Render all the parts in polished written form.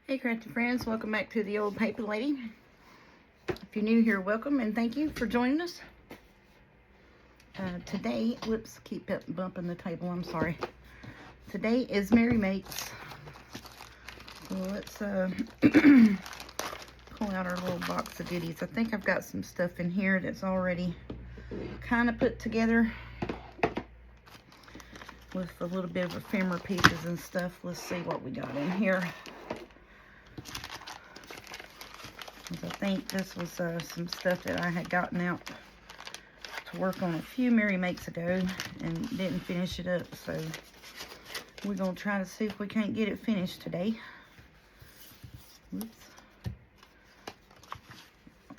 Hey crafty friends, welcome back to the Old Paper Lady. If you're new here, welcome and thank you for joining us. Today, whoops, keep bumping the table, I'm sorry. Today is Mary Makes. So let's pull out our little box of goodies. I think I've got some stuff in here that's already kind of put together with a little bit of ephemera pieces and stuff. Let's see what we got in here. I think this was some stuff that I had gotten out to work on a few Mary Makes ago and didn't finish it up, so we're going to try to see if we can't get it finished today. Oops.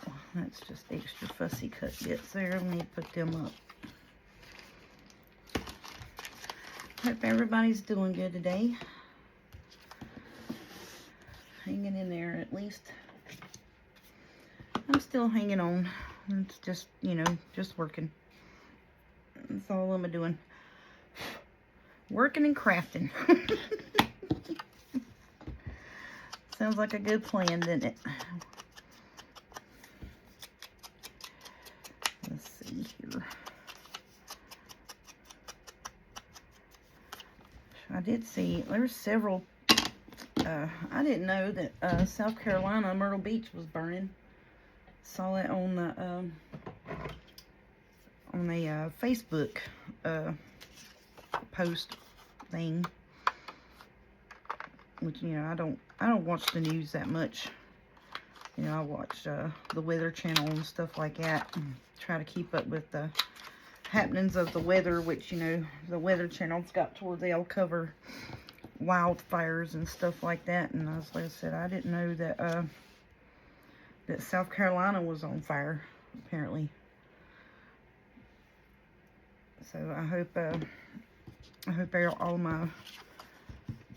Oh, that's just extra fussy cut bits there. We need to put them up. Hope everybody's doing good today. Hanging in there at least. I'm still hanging on. It's just, you know, just working. That's all I'm doing. Working and crafting. Sounds like a good plan, doesn't it? Let's see here. I did see, there's several, I didn't know that South Carolina, Myrtle Beach was burning. Saw that on the Facebook post thing, which, you know, I don't watch the news that much. You know, I watch the Weather Channel and stuff like that, and try to keep up with the happenings of the weather, which, you know, the Weather Channel's got to where they'll cover wildfires and stuff like that. And like I said, I didn't know that that South Carolina was on fire, apparently. So I hope all my,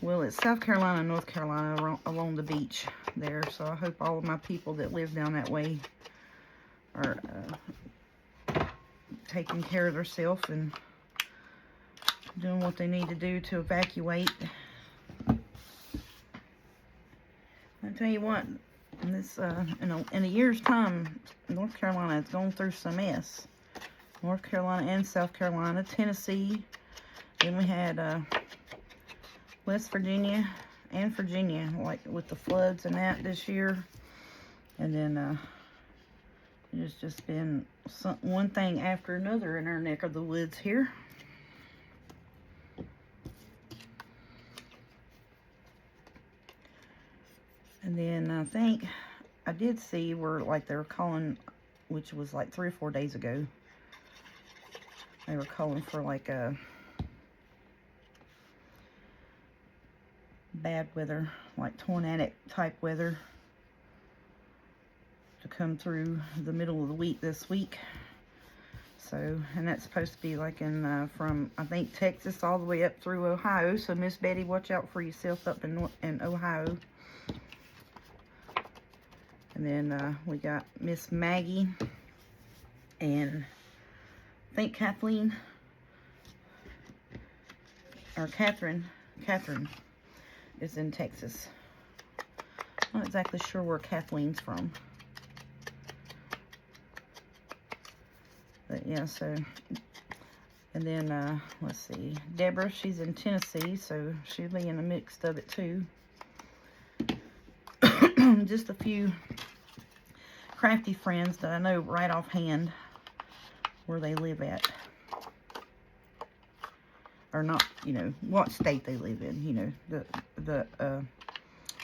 well, it's South Carolina and North Carolina along the beach there. So I hope all of my people that live down that way are taking care of themselves and doing what they need to do to evacuate. I tell you what, in this in a year's time, North Carolina has gone through some mess. North Carolina and South Carolina, Tennessee. Then we had West Virginia and Virginia, like with the floods and that this year. And then it's just been one thing after another in our neck of the woods here. And then I think I did see where, like, they were calling, which was like 3 or 4 days ago, they were calling for like a bad weather, like tornadic type weather, to come through the middle of the week this week. So, and that's supposed to be like in from, I think, Texas all the way up through Ohio. So Miss Betty, watch out for yourself up in Ohio. And then we got Miss Maggie and I think Kathleen, or Catherine is in Texas. I'm not exactly sure where Kathleen's from. But yeah, so, and then let's see, Deborah, she's in Tennessee, so she'll be in the mix of it too. Just a few crafty friends that I know right offhand where they live at, or not, you know, what state they live in, you know, the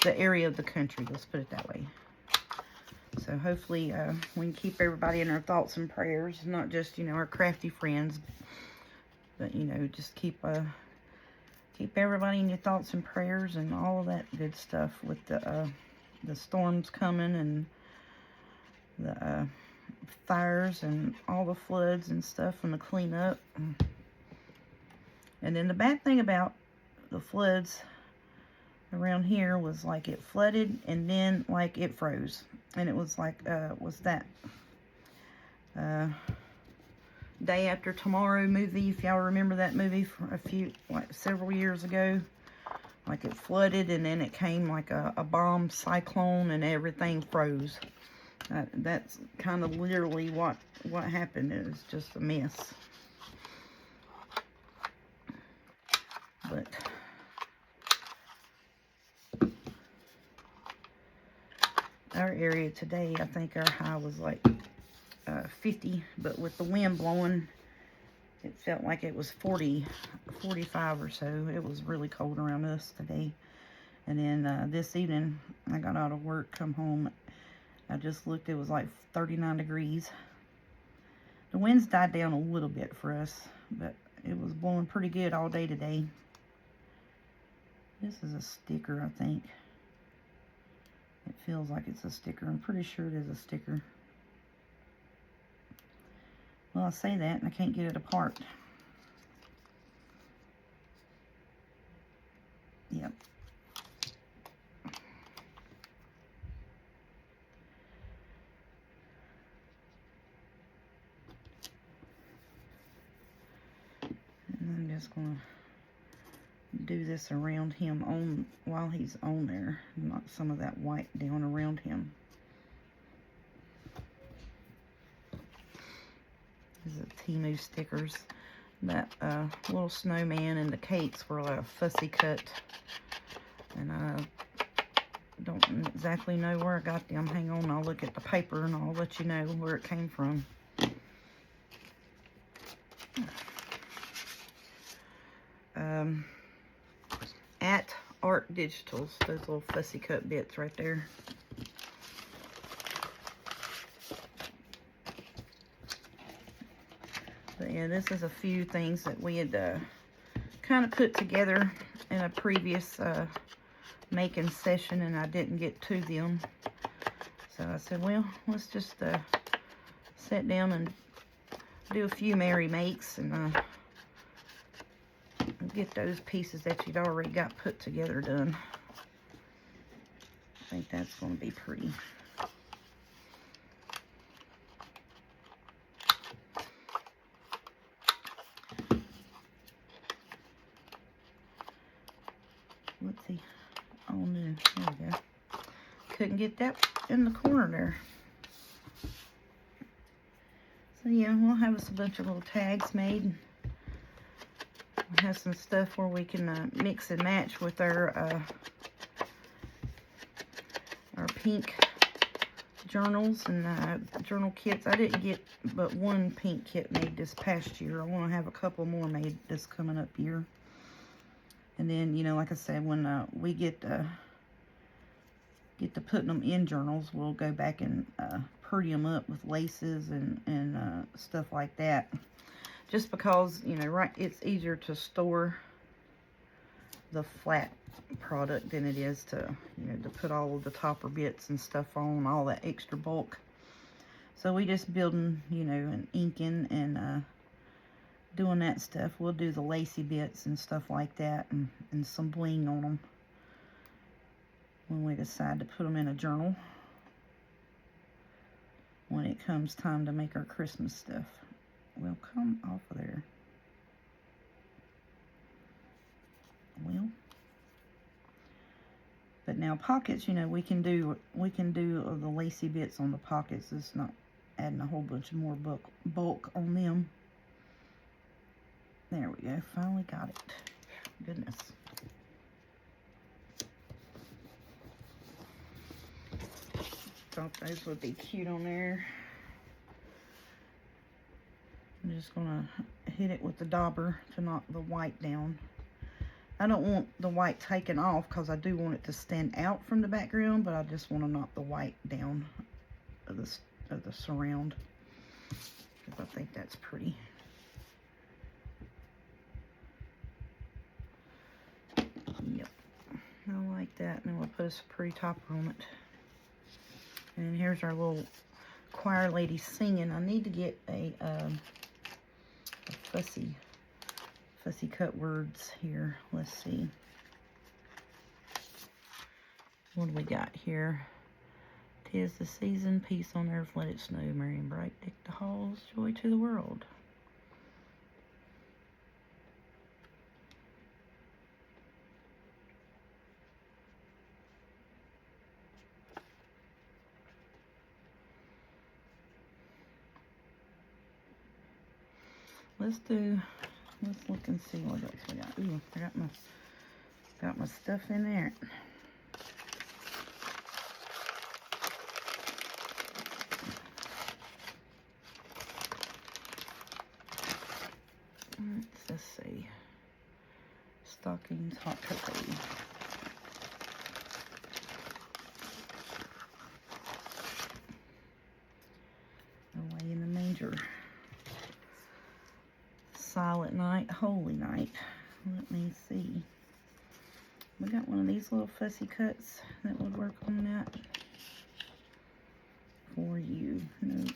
area of the country, let's put it that way. So hopefully we can keep everybody in our thoughts and prayers, not just, you know, our crafty friends, but, you know, just keep everybody in your thoughts and prayers and all of that good stuff with the storms coming and the fires and all the floods and stuff and the cleanup. And then the bad thing about the floods around here was, like, it flooded and then, like, it froze. And it was like, was that Day After Tomorrow movie, if y'all remember that movie from several years ago, Like it flooded, and then it came like a bomb cyclone, and everything froze. That's kind of literally what happened. It was just a mess. But our area today, I think our high was like 50, but with the wind blowing, it felt like it was 40, 45 or so. It was really cold around us today. And then this evening, I got out of work, come home. I just looked, it was like 39 degrees. The winds died down a little bit for us, but it was blowing pretty good all day today. This is a sticker, I think. It feels like it's a sticker. I'm pretty sure it is a sticker. Well, I say that, and I can't get it apart. Yep. And I'm just going to do this around him on while he's on there. Knock some of that white down around him. These are Temu stickers. That little snowman and the cakes were a Fussy Cut. And I don't exactly know where I got them. Hang on, I'll look at the paper and I'll let you know where it came from. At Art Digitals, those little Fussy Cut bits right there. But yeah, this is a few things that we had kind of put together in a previous making session, and I didn't get to them. So I said, well, let's just sit down and do a few merry makes and get those pieces that you'd already got put together done. I think that's going to be pretty. Let's see. Oh no, there we go. Couldn't get that in the corner there. So yeah, we'll have us a bunch of little tags made. We have some stuff where we can mix and match with our pink journals and journal kits. I didn't get but one pink kit made this past year. I want to have a couple more made this coming up year. And then, you know, like I said, when we get to putting them in journals, we'll go back and pretty them up with laces and stuff like that. Just because, you know, right, it's easier to store the flat product than it is to, you know, to put all of the topper bits and stuff on, all that extra bulk. So we just building, you know, and inking and doing that stuff. We'll do the lacy bits and stuff like that, and some bling on them when we decide to put them in a journal when it comes time to make our Christmas stuff. Well, come off of there. Well, but now pockets, you know, we can do the lacy bits on the pockets. It's not adding a whole bunch of more bulk on them. There we go. Finally got it. Goodness. Thought those would be cute on there. I'm just gonna hit it with the dauber to knock the white down. I don't want the white taken off because I do want it to stand out from the background, but I just want to knock the white down of the surround because I think that's pretty. Yep, I like that. And then we'll put a pretty topper on it. And here's our little choir lady singing. I need to get a fussy cut words here. Let's see. What do we got here? 'Tis the season, peace on earth, let it snow, merry and bright, deck the halls, joy to the world. let's look and see what else we got. Ooh, I got my stuff in there. Let's see. Stockings, hot cocoa. Away in the manger. Silent night, holy night. Let me see. We got one of these little fussy cuts that would work on that for you. Nope.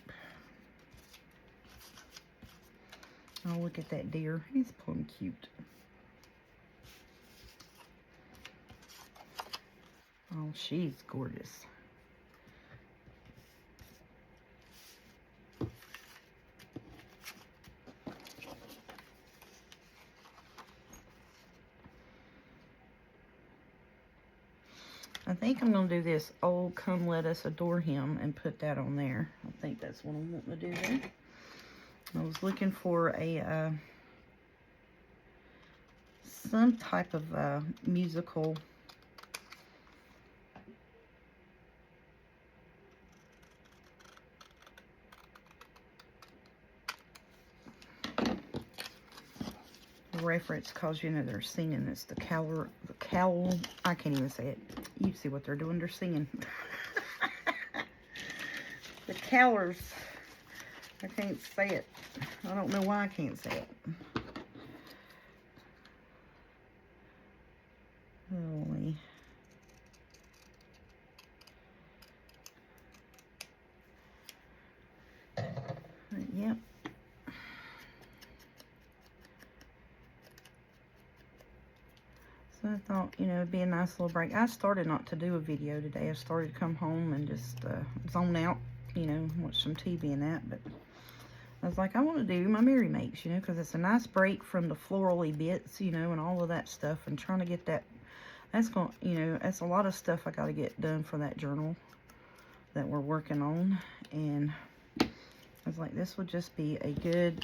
Oh, look at that deer. He's plumb cute. Oh, she's gorgeous. I think I'm going to do this "Oh, Come Let Us Adore Him" and put that on there. I think that's what I'm wanting to do there. I was looking for a some type of musical reference, because you know they're singing. It's the cowl. I can't even say it. You see what they're doing? They're singing. The Cowlers. I can't say it. I don't know why I can't say it. Holy. Yep. So I thought, you know, it'd be a nice little break. I started not to do a video today. I started to come home and just zone out, you know, watch some TV and that. But I was like, I want to do my Merry Makes, you know, because it's a nice break from the florally bits, you know, and all of that stuff. And trying to get that, that's going, you know, that's a lot of stuff I got to get done for that journal that we're working on. And I was like, this would just be a good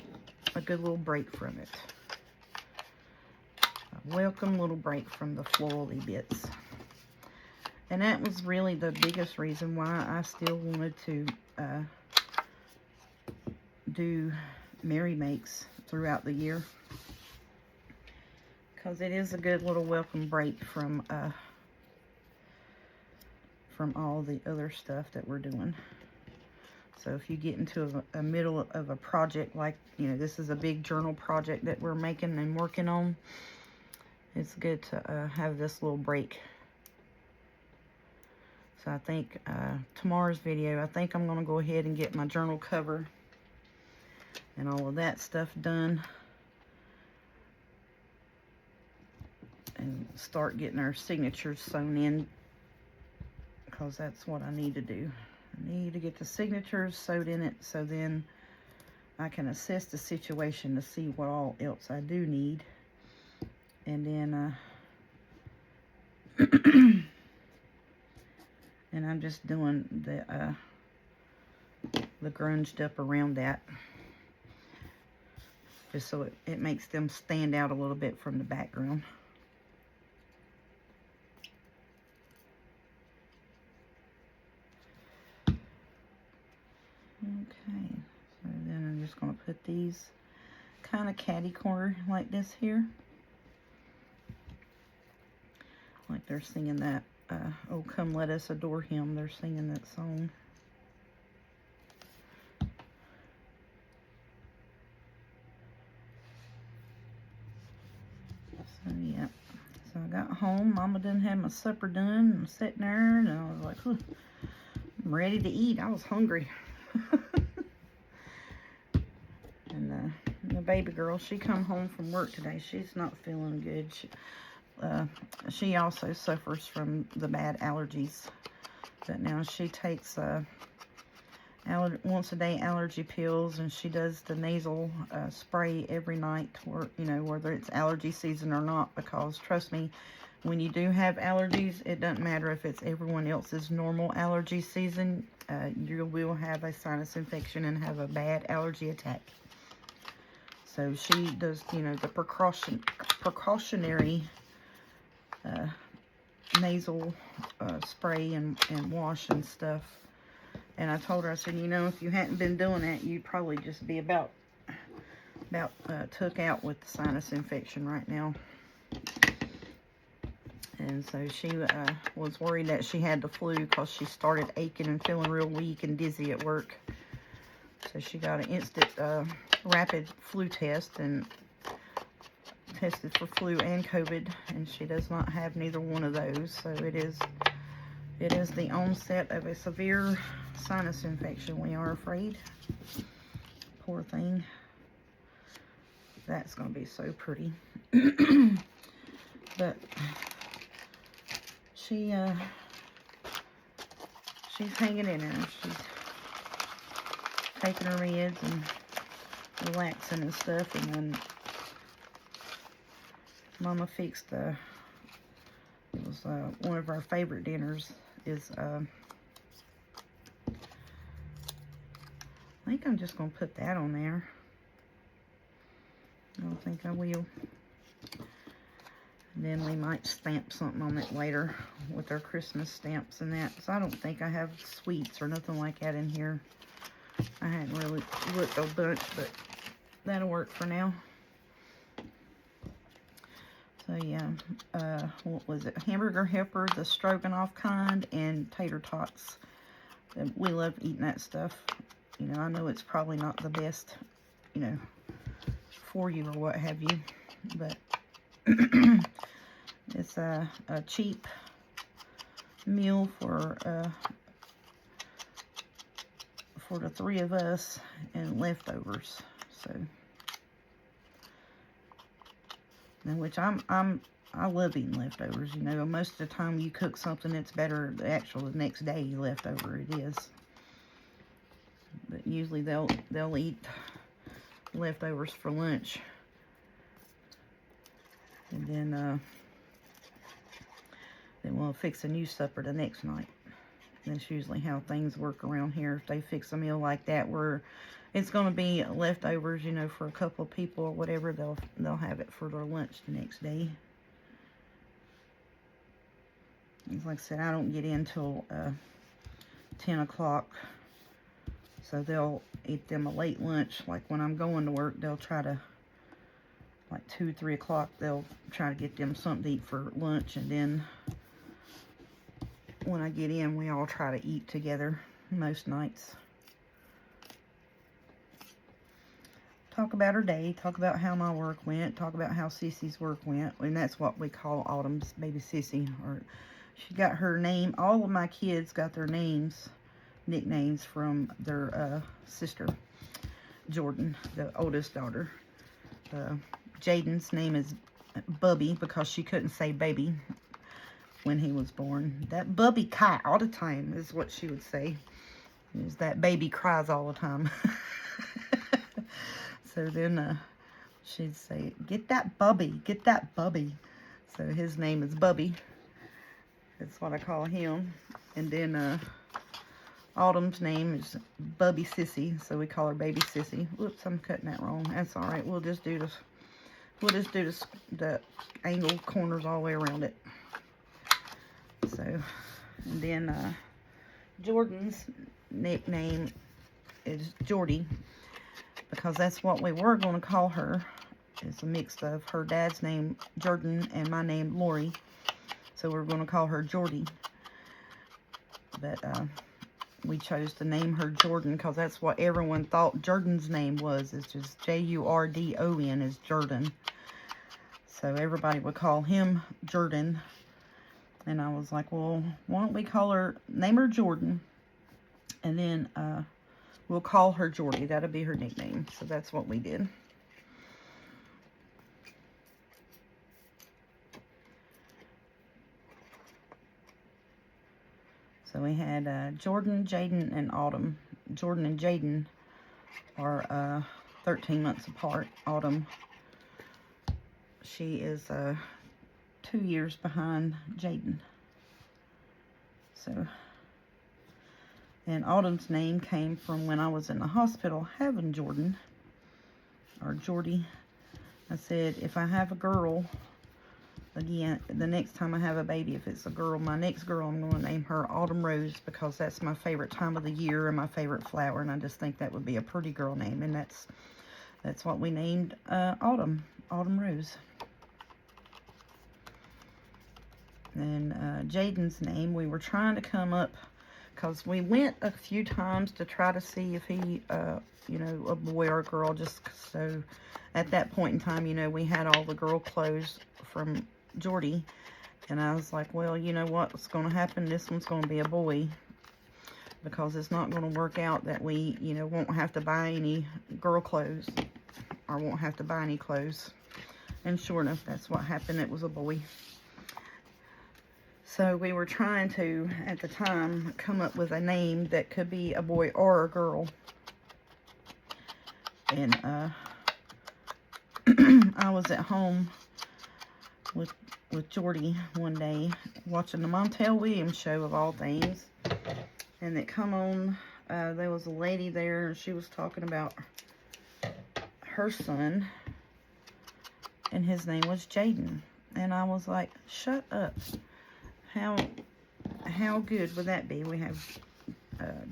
little break from it. Welcome little break from the florally bits. And that was really the biggest reason why I still wanted to do Merry Makes throughout the year, because it is a good little welcome break from all the other stuff that we're doing. So if you get into a middle of a project, like, you know, this is a big journal project that we're making and working on, it's good to have this little break. So I think tomorrow's video, I think I'm going to go ahead and get my journal cover and all of that stuff done. And start getting our signatures sewn in, because that's what I need to do. I need to get the signatures sewed in it, so then I can assess the situation to see what all else I do need. And then, and I'm just doing the grunged up around that, just so it makes them stand out a little bit from the background. Okay, so then I'm just going to put these kind of catty corner like this here. Like they're singing that, "Oh, Come Let Us Adore Him." They're singing that song. So, yeah. So I got home. Mama done had my supper done. I'm sitting there, and I was like, I'm ready to eat. I was hungry. And the baby girl, she come home from work today. She's not feeling good. She also suffers from the bad allergies. But now she takes once a day allergy pills, and she does the nasal spray every night, or, you know, whether it's allergy season or not, because trust me, when you do have allergies, it doesn't matter if it's everyone else's normal allergy season, you will have a sinus infection and have a bad allergy attack. So she does, you know, the precautionary nasal spray and wash and stuff. And I told her, I said, you know, if you hadn't been doing that, you'd probably just be about took out with the sinus infection right now. And so she was worried that she had the flu because she started aching and feeling real weak and dizzy at work. So she got an instant rapid flu test and tested for flu and COVID, and she does not have neither one of those. So it is the onset of a severe sinus infection, we are afraid. Poor thing. That's going to be so pretty. But she's hanging in there. She's taking her meds and relaxing and stuff. And then Mama fixed it was one of our favorite dinners is I think I'm just going to put that on there. I don't think I will. And then we might stamp something on it later with our Christmas stamps and that. So I don't think I have sweets or nothing like that in here. I hadn't really looked a bunch, but that'll work for now. So yeah, what was it? Hamburger helper, the stroganoff kind, and tater tots. We love eating that stuff. You know, I know it's probably not the best, you know, for you or what have you, but it's a cheap meal for the three of us and leftovers. So, and which I love eating leftovers. You know, most of the time you cook something that's better the next day leftover it is. But usually they'll eat leftovers for lunch, and then we'll fix a new supper the next night. That's usually how things work around here. If they fix a meal like that where it's going to be leftovers, you know, for a couple of people or whatever, they'll have it for their lunch the next day. Like I said, I don't get in till 10 o'clock. So they'll eat them a late lunch. Like when I'm going to work, they'll try to, like 2, 3 o'clock, they'll try to get them something to eat for lunch. And then when I get in, we all try to eat together most nights. Talk about her day, talk about how my work went, talk about how Sissy's work went. And that's what we call Autumn's baby Sissy. Or she got her name, all of my kids got their nicknames from their sister, Jordan, the oldest daughter. Jaden's name is Bubby because she couldn't say baby when he was born. That Bubby cry all the time is what she would say. Is that baby cries all the time. So then she'd say, get that Bubby, get that Bubby. So his name is Bubby. That's what I call him. And then Autumn's name is Bubby Sissy, so we call her Baby Sissy. Whoops, I'm cutting that wrong. That's all right. We'll just do this. We'll just do this, the angled corners all the way around it. So, and then Jordan's nickname is Jordy, because that's what we were going to call her. It's a mix of her dad's name, Jordan, and my name, Lori. So we're going to call her Jordy. But we chose to name her Jordan because that's what everyone thought Jordan's name was. It's just Jurdon is Jordan. So everybody would call him Jordan. And I was like, well, why don't we name her Jordan, and then we'll call her Jordy. That'll be her nickname. So that's what we did. So we had Jordan, Jaden, and Autumn. Jordan and Jaden are 13 months apart. Autumn, she is 2 years behind Jaden. So, and Autumn's name came from when I was in the hospital having Jordan, or Jordy. I said, if I have a girl, again, the next time I have a baby, if it's a girl, my next girl, I'm going to name her Autumn Rose, because that's my favorite time of the year and my favorite flower, and I just think that would be a pretty girl name, and that's what we named Autumn Rose. And Jaden's name, we were trying to come up, because we went a few times to try to see if he, you know, a boy or a girl, just so at that point in time, you know, we had all the girl clothes from Jordy, and I was like, well, you know what's going to happen, this one's going to be a boy, because it's not going to work out that we, you know, won't have to buy any girl clothes, or won't have to buy any clothes. And sure enough, that's what happened. It was a boy. So we were trying to, at the time, come up with a name that could be a boy or a girl. And I was at home with Jordy one day watching the Montel Williams show, of all things. And it come on, there was a lady there, and she was talking about her son, and his name was Jaden. And I was like, shut up. How good would that be? We have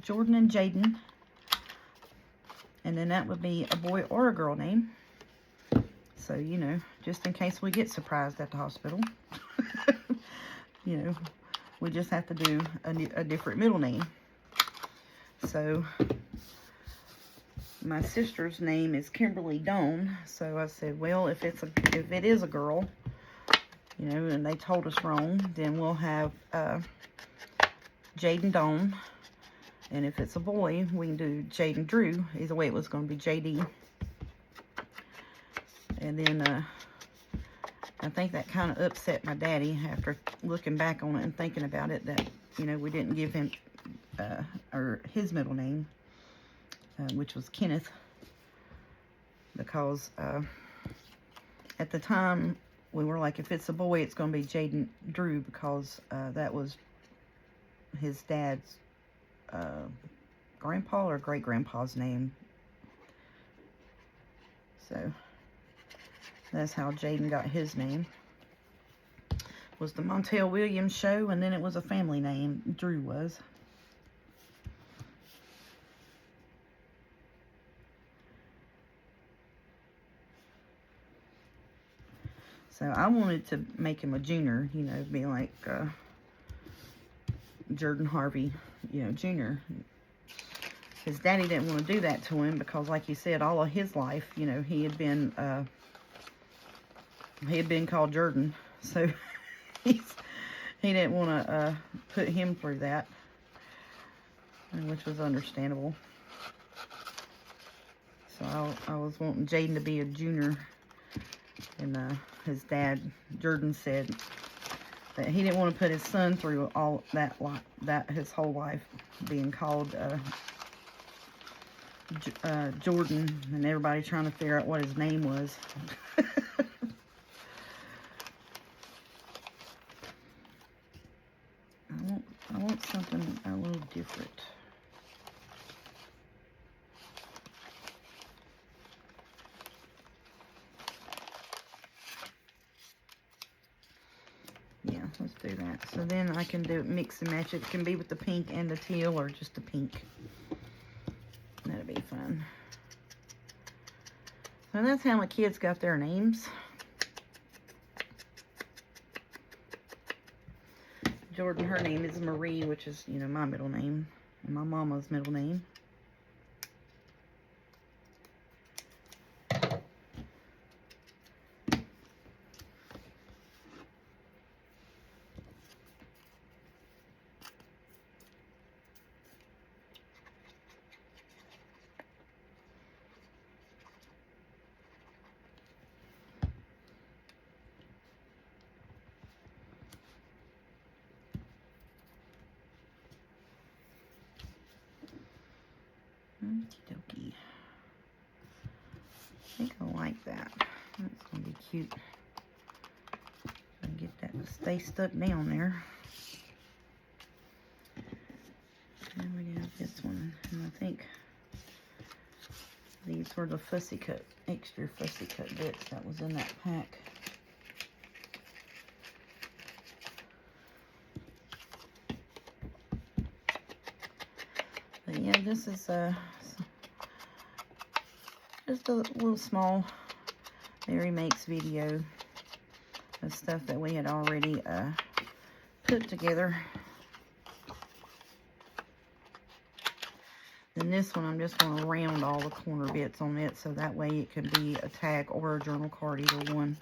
Jordan and Jaden, and then that would be a boy or a girl name. So, you know, just in case we get surprised at the hospital, you know, we just have to do a different middle name. So my sister's name is Kimberly Doan, so I said, well, if it is a girl, you know, and they told us wrong, then we'll have Jaden Doan. And if it's a boy, we can do Jaden Drew. Either way, it was going to be JD. And then I think that kind of upset my daddy after looking back on it and thinking about it, that, you know, we didn't give him or his middle name, which was Kenneth, because at the time we were like, if it's a boy, it's going to be Jaden Drew, because that was his dad's grandpa or great-grandpa's name. So that's how Jaden got his name. Was the Montel Williams show, and then it was a family name, Drew was. So I wanted to make him a junior, you know, be like Jordan Harvey, you know, Jr. His daddy didn't want to do that to him, because, like you said, all of his life, you know, he had been called Jordan, so he didn't want to put him through that, which was understandable. So I was wanting Jaden to be a junior, and his dad, Jordan, said that he didn't want to put his son through all that his whole life, being called Jordan, and everybody trying to figure out what his name was. I want something a little different. Yeah, let's do that. So then I can do mix and match. It can be with the pink and the teal, or just the pink. That'll be fun. So that's how my kids got their names. Jordan, her name is Marie, which is, you know, my middle name, and my mama's middle name. Okie dokie. I think I like that. That's going to be cute. Get that to stay stuck down there. And we have this one. And I think these These were the fussy cut, extra fussy cut bits that was in that pack. But yeah, this is just a little small Mary Makes video of stuff that we had already put together. And this one, I'm just going to round all the corner bits on it so that way it can be a tag or a journal card, either one.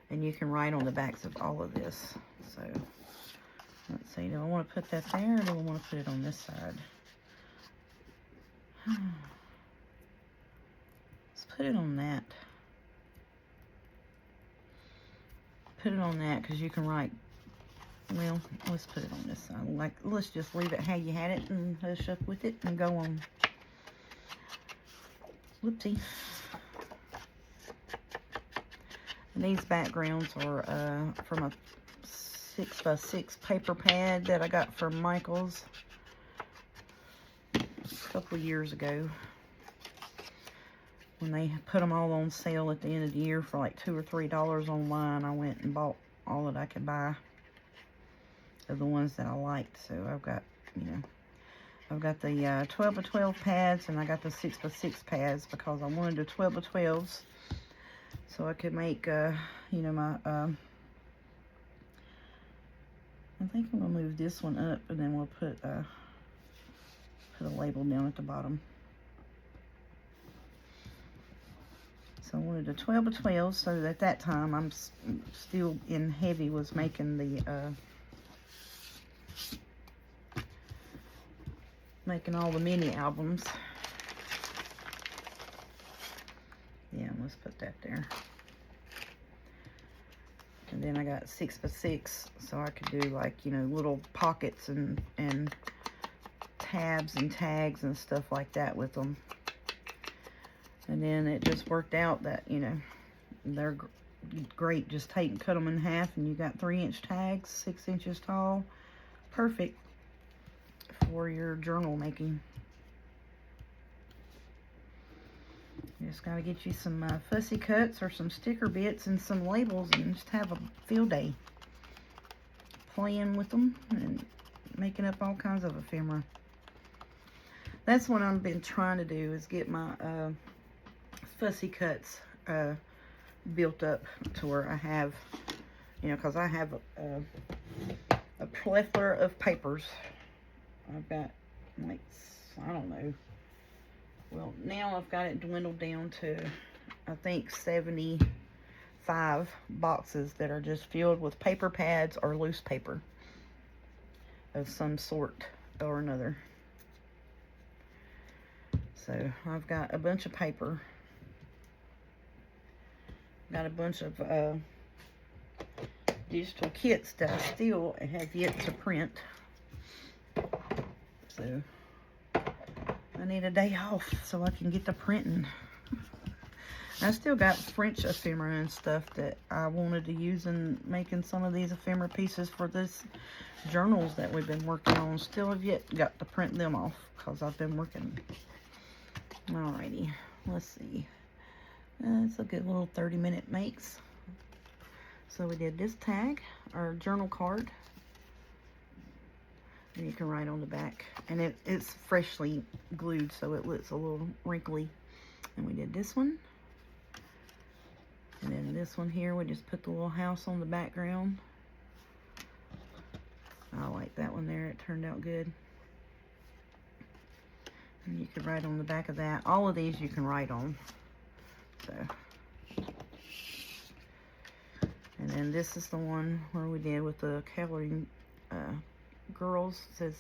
And you can write on the backs of all of this. So, let's see, do I want to put that there or do I want to put it on this side? Let's put it on that. Put it on that because you can write. Well, let's put it on this side. Like, let's just leave it how you had it and hush up with it and go on. Whoopsie. And these backgrounds are from a 6x6 paper pad that I got from Michael's a couple of years ago. When they put them all on sale at the end of the year for like $2 or $3 online, I went and bought all that I could buy of the ones that I liked. So I've got, you know, I've got the 12x12 pads, and I got the 6x6 pads because I wanted the 12x12s so I could make, you know, my, I think I'm going to move this one up, and then we'll put a label down at the bottom. So I wanted a 12x12, so at that time I'm still in heavy, was making the, making all the mini albums. Yeah, let's put that there. And then I got 6x6, so I could do like, you know, little pockets and tabs and tags and stuff like that with them. And then it just worked out that, you know, they're great. Just take and cut them in half, and you got 3-inch tags, 6 inches tall. Perfect for your journal making. You just got to get you some fussy cuts or some sticker bits and some labels, and just have a field day playing with them and making up all kinds of ephemera. That's what I've been trying to do, is get my fussy cuts built up to where I have, you know, because I have a plethora of papers. I've got, like, I don't know. Well, now I've got it dwindled down to, I think, 75 boxes that are just filled with paper pads or loose paper of some sort or another. So I've got a bunch of paper. Got a bunch of digital kits that I still have yet to print. So I need a day off so I can get to printing. I still got French ephemera and stuff that I wanted to use in making some of these ephemera pieces for this journals that we've been working on. Still have yet got to print them off because I've been working. Alrighty, let's see. It's a good little 30-minute makes. So we did this tag, our journal card. And you can write on the back. And it's freshly glued, so it looks a little wrinkly. And we did this one. And then this one here, we just put the little house on the background. I like that one there. It turned out good. And you can write on the back of that. All of these you can write on. So. And then this is the one where we did with the Coloring Girls. It says,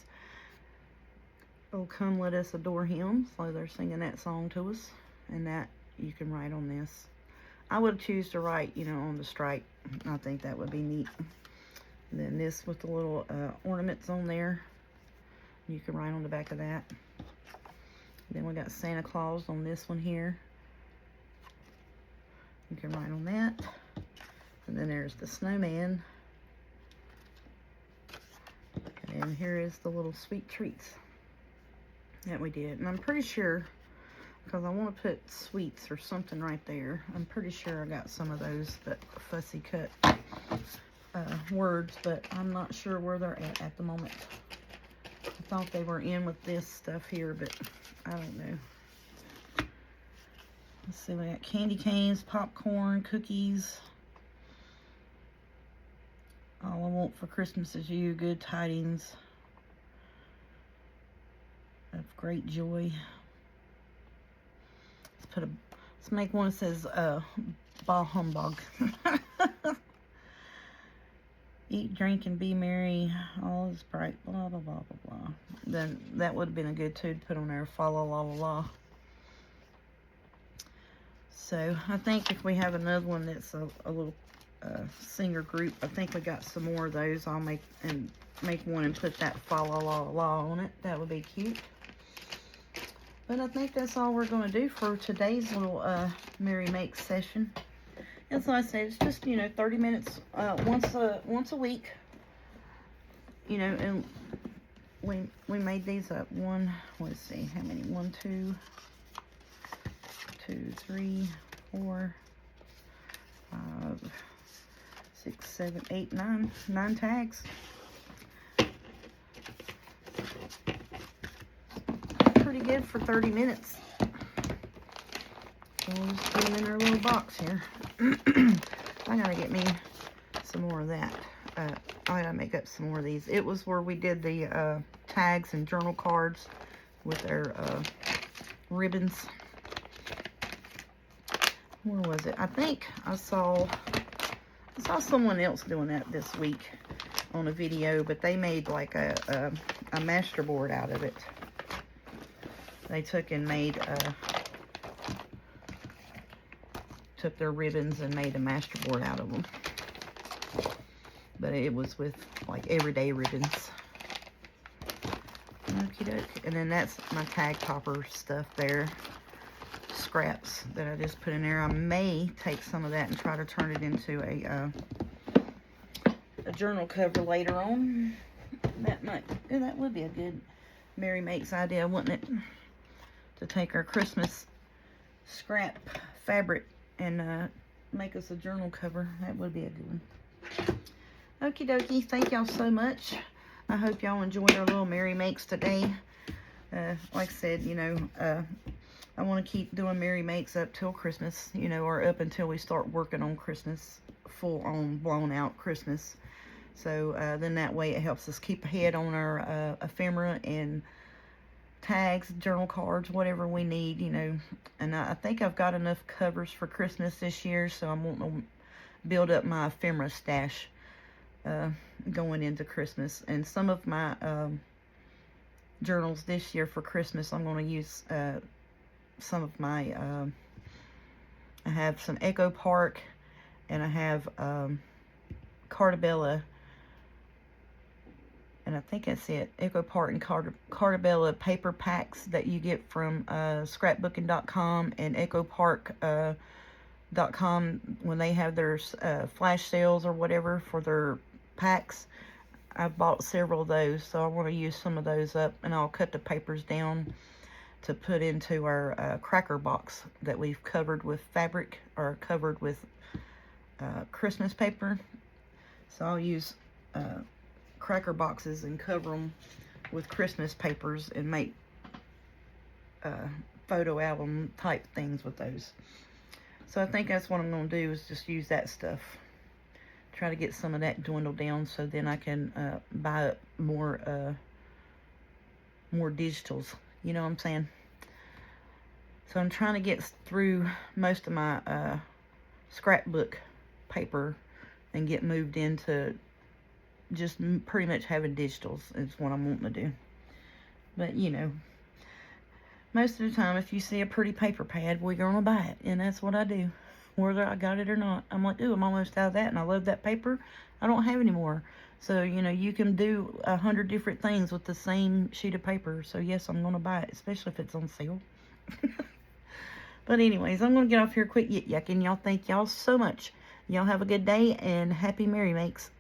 "Oh, come let us adore him." So they're singing that song to us. And that you can write on this. I would choose to write, you know, on the stripe. I think that would be neat. And then this with the little ornaments on there. You can write on the back of that. Then we got Santa Claus on this one here. You can write on that. And then there's the snowman. And And here is the little sweet treats that we did. And I'm pretty sure, because I want to put sweets or something right there, I'm pretty sure I got some of those that Fussy Cut words, but I'm not sure where they're at the moment. I thought they were in with this stuff here, but I don't know. Let's see, we got candy canes, popcorn, cookies. All I want for Christmas is you, good tidings of great joy. Let's make one that says bah humbug. Eat, drink, and be merry. All is bright. Blah, blah, blah, blah, blah. Then that would have been a good too to put on there. Fa la la la la. So I think if we have another one that's a little singer group, I think we got some more of those. I'll make one and put that fa la la la on it. That would be cute. But I think that's all we're going to do for today's little Merry Makes session. As I said, it's just, you know, 30 minutes once a week. You know, and we made these up. Let's see, how many? 1, 2, 3, 4, 5, 6, 7, 8, 9. 9 tags. Pretty good for 30 minutes. So we'll just put them in our little box here. I gotta get me some more of that. I gotta make up some more of these. It was where we did the tags and journal cards with their ribbons. Where was it? I think I saw someone else doing that this week on a video, but they made like a master board out of it. They took and made took their ribbons and made a master board out of them. But it was with like everyday ribbons. Okie doke. And then that's my tag topper stuff there. Scraps that I just put in there. I may take some of that and try to turn it into a journal cover later on. That would be a good Merry Makes idea, wouldn't it? To take our Christmas scrap fabric and make us a journal cover. That would be a good one. Okie dokie. Thank y'all so much. I hope y'all enjoyed our little Merry Makes today. Like I said, you know, I want to keep doing Merry Makes up till Christmas, you know, or up until we start working on Christmas, full on, blown out Christmas. So then that way it helps us keep ahead on our ephemera and tags, journal cards, whatever we need, you know. And I think I've got enough covers for Christmas this year, so I'm wanting to build up my ephemera stash going into Christmas. And some of my journals this year for Christmas, I'm going to use some of my, I have some Echo Park, and I have Cartabella, and I think that's it. Echo Park and Cartabella paper packs that you get from scrapbooking.com and echopark.com when they have their flash sales or whatever for their packs. I've bought several of those, so I want to use some of those up, and I'll cut the papers down to put into our cracker box that we've covered with fabric or covered with Christmas paper. So I'll use cracker boxes and cover them with Christmas papers and make photo album type things with those. So I think that's what I'm going to do, is just use that stuff. Try to get some of that dwindled down so then I can buy up more digitals. You know what I'm saying? So I'm trying to get through most of my scrapbook paper and get moved into just pretty much having digitals is what I'm wanting to do. But, you know, most of the time, if you see a pretty paper pad, we're going to buy it. And that's what I do, whether I got it or not. I'm like, ooh, I'm almost out of that, and I love that paper. I don't have any more. So, you know, you can do 100 different things with the same sheet of paper. So, yes, I'm going to buy it, especially if it's on sale. But anyways, I'm going to get off here quick yik-yak, and y'all thank y'all so much. Y'all have a good day, and happy Merry Makes.